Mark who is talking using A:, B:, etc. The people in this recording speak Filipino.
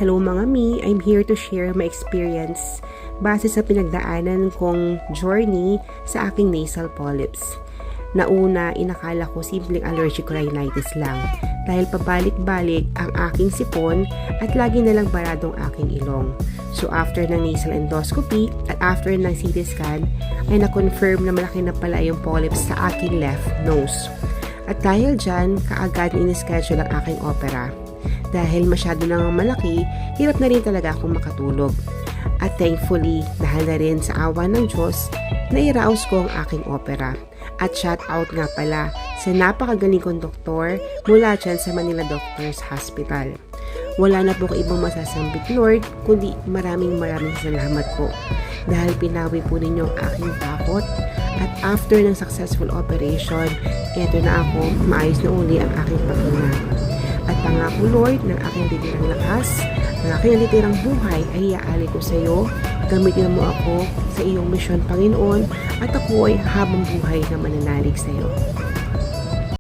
A: Hello mga mi, I'm here to share my experience base sa pinagdaanan kong journey sa aking nasal polyps. Nauna, inakala ko simpleng allergic rhinitis lang dahil pabalik-balik ang aking sipon at lagi nalang baradong aking ilong. So after ng nasal endoscopy at after ng CT scan ay na-confirm na malaki na pala yung polyps sa aking left nose. At dahil dyan, kaagad in-schedule ang aking opera. Dahil masyado nang malaki, hirap na rin talaga akong makatulog. At thankfully, dahil na rin sa awa ng Diyos, nairaos ko ang aking opera. At shout out nga pala sa napakagaling kong doktor mula dyan sa Manila Doctors Hospital. Wala na po ko ibang masasambit Lord, kundi maraming salamat po. Dahil pinawi po ninyo ang aking takot. At after ng successful operation, eto na ako, maayos na uli ang aking paghinga. At pangako Lord ng aking titirang lakas, ng aking titirang buhay ay iaali ko sa iyo. Gamitin mo ako sa iyong misyon Panginoon at ako ay habang buhay na mananalig sa iyo.